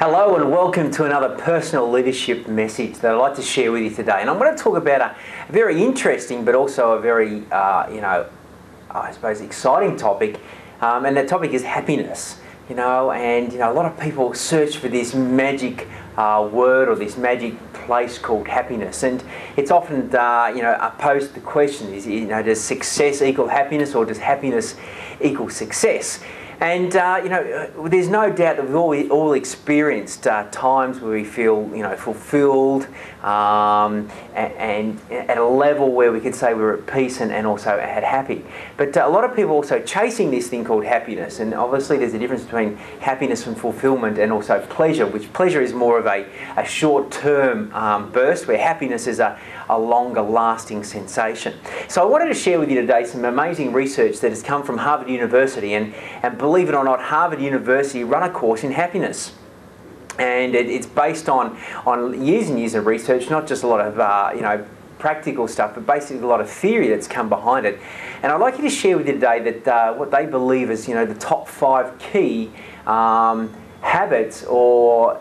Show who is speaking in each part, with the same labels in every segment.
Speaker 1: Hello and welcome to another personal leadership message that I'd like to share with you today. And I'm going to talk about a very interesting but also a very, I suppose, exciting topic. And that topic is happiness. And a lot of people search for this magic word or this magic place called happiness. And it's often, posed the question is, does success equal happiness, or does happiness equal success? And there's no doubt that we've all experienced times where we feel, fulfilled and at a level where we could say we're at peace and also happy. But a lot of people also chasing this thing called happiness, and obviously there's a difference between happiness and fulfillment and also pleasure, which pleasure is more of a short-term burst, where happiness is a longer lasting sensation. So I wanted to share with you today some amazing research that has come from Harvard University, and believe it or not, Harvard University run a course in happiness. And it's based on years and years of research, not just a lot of practical stuff, but basically a lot of theory that's come behind it. And I'd like you to share with you today that what they believe is the top 5 key habits or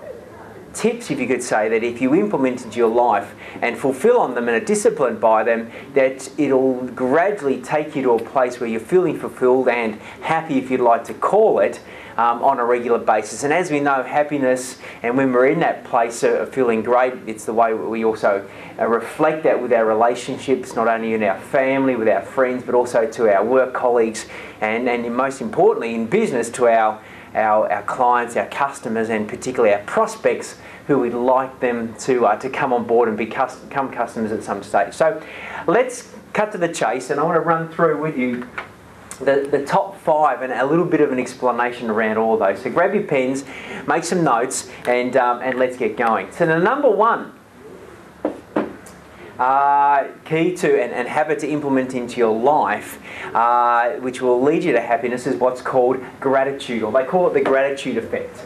Speaker 1: tips, if you could say, that if you implement into your life and fulfill on them and are disciplined by them, that it'll gradually take you to a place where you're feeling fulfilled and happy, if you'd like to call it, on a regular basis. And as we know, happiness, and when we're in that place of feeling great, it's the way we also reflect that with our relationships, not only in our family, with our friends, but also to our work colleagues, and most importantly in business, to our clients, our customers, and particularly our prospects, who we'd like them to come on board and become customers at some stage. So let's cut to the chase, and I want to run through with you the top 5 and a little bit of an explanation around all of those. So grab your pens, make some notes, and let's get going. So the number 1 key to and habit to implement into your life, which will lead you to happiness, is what's called gratitude, or they call it the gratitude effect.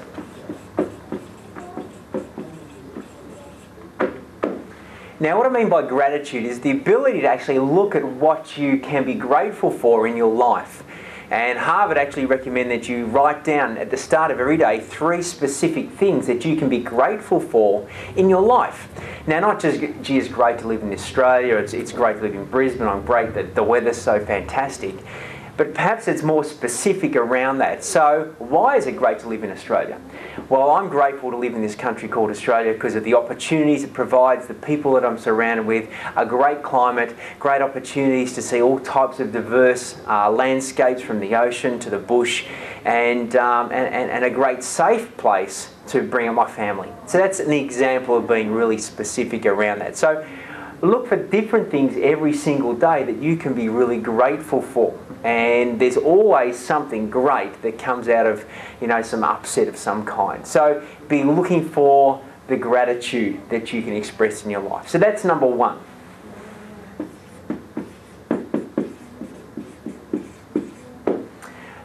Speaker 1: Now, what I mean by gratitude is the ability to actually look at what you can be grateful for in your life. And Harvard actually recommend that you write down at the start of every day 3 specific things that you can be grateful for in your life. Now, not just, gee, it's great to live in Australia, it's great to live in Brisbane, I'm great that the weather's so fantastic, but perhaps it's more specific around that. So why is it great to live in Australia? Well, I'm grateful to live in this country called Australia because of the opportunities it provides, the people that I'm surrounded with, a great climate, great opportunities to see all types of diverse landscapes, from the ocean to the bush, and a great safe place to bring up my family. So that's an example of being really specific around that. So look for different things every single day that you can be really grateful for. And there's always something great that comes out of, some upset of some kind. So be looking for the gratitude that you can express in your life. So that's number 1.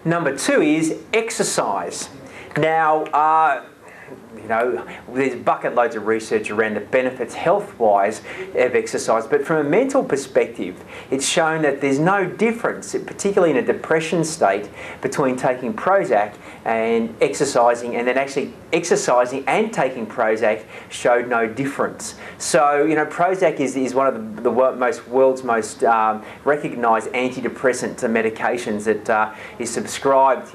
Speaker 1: Number 2 is exercise. Now, there's bucket loads of research around the benefits health-wise of exercise, but from a mental perspective, it's shown that there's no difference, particularly in a depression state, between taking Prozac and exercising, and then actually exercising and taking Prozac showed no difference. So, Prozac is one of the world's most recognised antidepressant medications that is subscribed,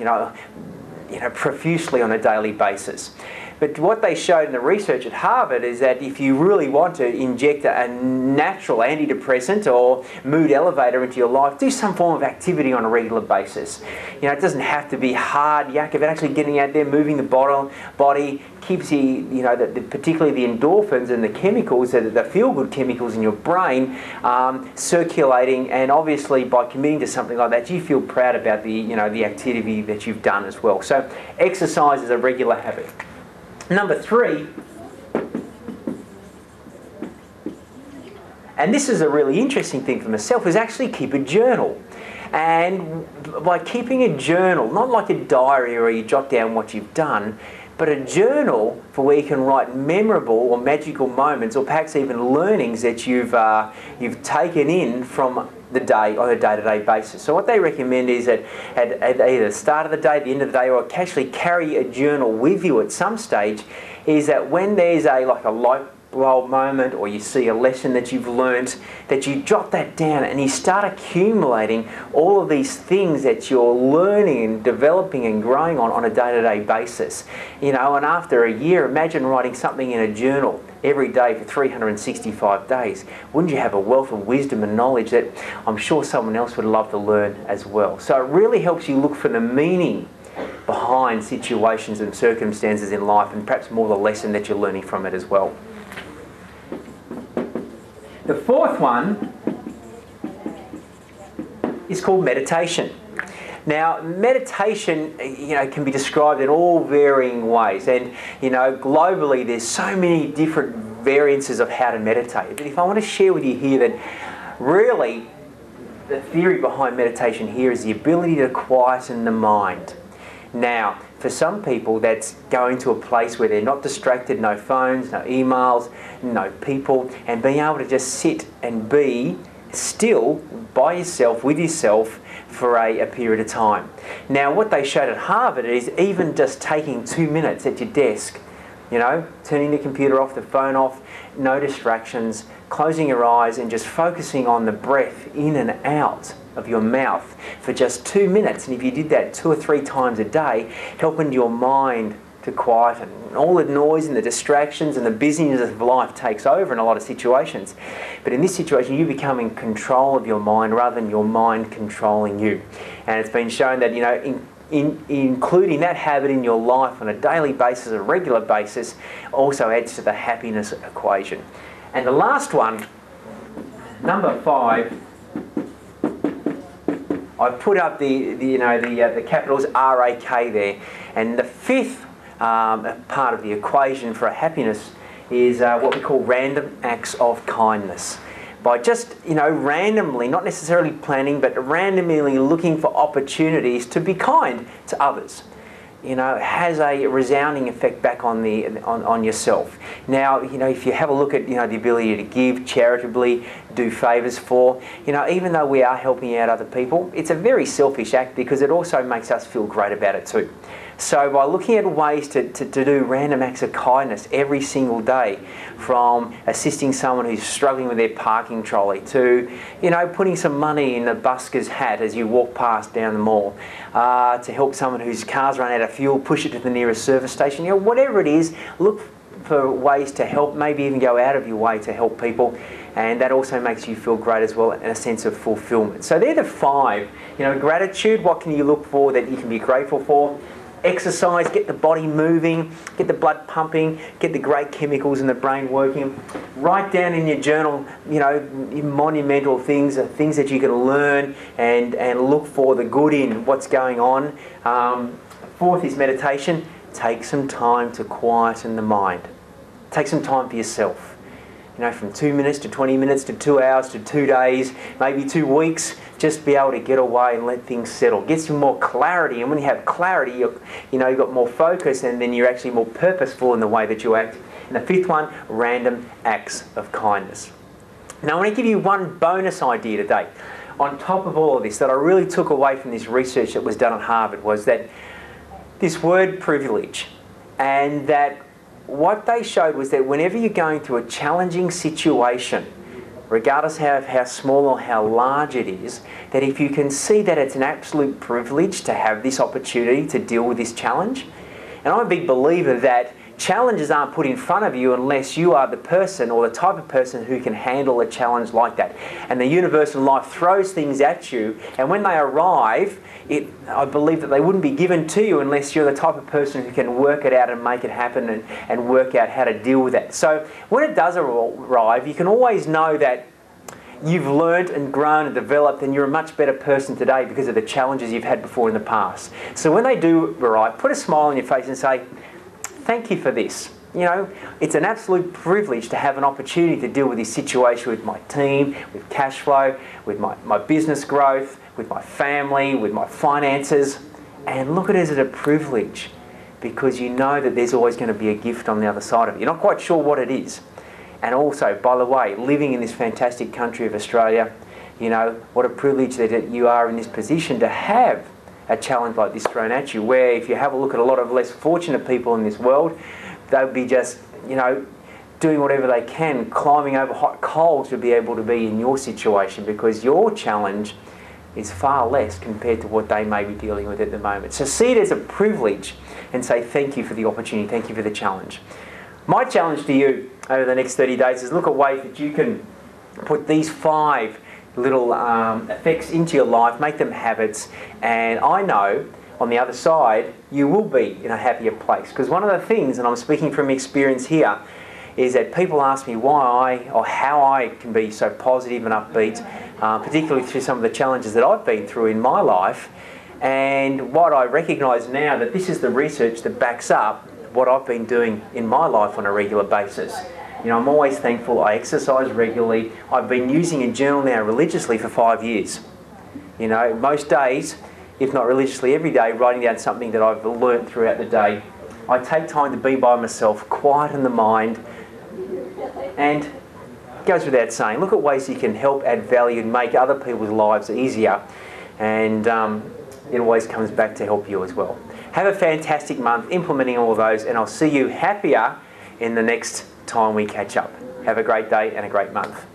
Speaker 1: profusely on a daily basis. But what they showed in the research at Harvard is that if you really want to inject a natural antidepressant or mood elevator into your life, do some form of activity on a regular basis. It doesn't have to be hard yakka, but actually getting out there, moving the body keeps you, particularly the endorphins and the chemicals, the feel-good chemicals in your brain, circulating. And obviously, by committing to something like that, you feel proud about the activity that you've done as well. So exercise is a regular habit. Number 3, and this is a really interesting thing for myself, is actually keep a journal. And by keeping a journal, not like a diary where you jot down what you've done, but a journal for where you can write memorable or magical moments, or perhaps even learnings that you've taken in from the day on a day-to-day basis. So what they recommend is that at either the start of the day, the end of the day, or actually carry a journal with you at some stage, is that when there's a light bulb moment, or you see a lesson that you've learnt, that you jot that down and you start accumulating all of these things that you're learning and developing and growing on a day-to-day basis. And after a year, imagine writing something in a journal every day for 365 days. Wouldn't you have a wealth of wisdom and knowledge that I'm sure someone else would love to learn as well? So it really helps you look for the meaning behind situations and circumstances in life, and perhaps more the lesson that you're learning from it as well. The fourth one is called meditation. Now, meditation, can be described in all varying ways, and globally there's so many different variances of how to meditate. But if I want to share with you here that really the theory behind meditation here is the ability to quieten the mind. Now, for some people, that's going to a place where they're not distracted, no phones, no emails, no people, and being able to just sit and be still by yourself, with yourself, for a period of time. Now, what they showed at Harvard is even just taking 2 minutes at your desk, turning the computer off, the phone off, no distractions, closing your eyes and just focusing on the breath in and out of your mouth for just 2 minutes. And if you did that 2 or 3 times a day, helping your mind to quieten. All the noise and the distractions and the busyness of life takes over in a lot of situations. But in this situation, you become in control of your mind rather than your mind controlling you. And it's been shown that, including that habit in your life on a daily basis, a regular basis, also adds to the happiness equation. And the last one, number 5, I've put up the capitals RAK there, and the fifth part of the equation for happiness is what we call random acts of kindness. By just, randomly, not necessarily planning, but randomly looking for opportunities to be kind to others, has a resounding effect back on yourself. Now, if you have a look at, the ability to give charitably, do favours for, even though we are helping out other people, it's a very selfish act because it also makes us feel great about it too. So by looking at ways to do random acts of kindness every single day, from assisting someone who's struggling with their parking trolley to, putting some money in the busker's hat as you walk past down the mall, to help someone whose car's run out of fuel, push it to the nearest service station, whatever it is, look for ways to help, maybe even go out of your way to help people, and that also makes you feel great as well, and a sense of fulfillment. So they're the 5. Gratitude, what can you look for that you can be grateful for? Exercise, get the body moving, get the blood pumping, get the great chemicals in the brain working. Write down in your journal, monumental things, things that you can learn and look for the good in what's going on. 4th is meditation. Take some time to quieten the mind. Take some time for yourself. From 2 minutes to 20 minutes to 2 hours to 2 days, maybe 2 weeks, just be able to get away and let things settle. Get some more clarity, and when you have clarity, you've got more focus, and then you're actually more purposeful in the way that you act. And the 5th one, random acts of kindness. Now I want to give you one bonus idea today. On top of all of this, that I really took away from this research that was done at Harvard, was that this word privilege, and that what they showed was that whenever you're going through a challenging situation, regardless of how small or how large it is, that if you can see that it's an absolute privilege to have this opportunity to deal with this challenge. And I'm a big believer that challenges aren't put in front of you unless you are the person or the type of person who can handle a challenge like that. And the universe in life throws things at you, and when they arrive, I believe that they wouldn't be given to you unless you're the type of person who can work it out and make it happen and work out how to deal with that. So when it does arrive, you can always know that you've learned and grown and developed, and you're a much better person today because of the challenges you've had before in the past. So when they do arrive, put a smile on your face and say, thank you for this. It's an absolute privilege to have an opportunity to deal with this situation with my team, with cash flow, with my business growth, with my family, with my finances. And look at it as a privilege because you know that there's always going to be a gift on the other side of it. You're not quite sure what it is. And also, by the way, living in this fantastic country of Australia, you know, what a privilege that you are in this position to have a challenge like this thrown at you, where if you have a look at a lot of less fortunate people in this world, they'll be just, you know, doing whatever they can, climbing over hot coals to be able to be in your situation, because your challenge is far less compared to what they may be dealing with at the moment. So see it as a privilege and say thank you for the opportunity, thank you for the challenge. My challenge to you over the next 30 days is look at ways that you can put these 5 little effects into your life, make them habits, and I know on the other side you will be in a happier place. Because one of the things, and I'm speaking from experience here, is that people ask me why or how I can be so positive and upbeat, particularly through some of the challenges that I've been through in my life. And what I recognise now, that this is the research that backs up what I've been doing in my life on a regular basis. You know, I'm always thankful. I exercise regularly. I've been using a journal now religiously for 5 years. You know, most days, if not religiously every day, writing down something that I've learnt throughout the day. I take time to be by myself, quieten the mind, and it goes without saying, look at ways you can help, add value and make other people's lives easier, and it always comes back to help you as well. Have a fantastic month implementing all of those, and I'll see you happier in the next time we catch up. Have a great day and a great month.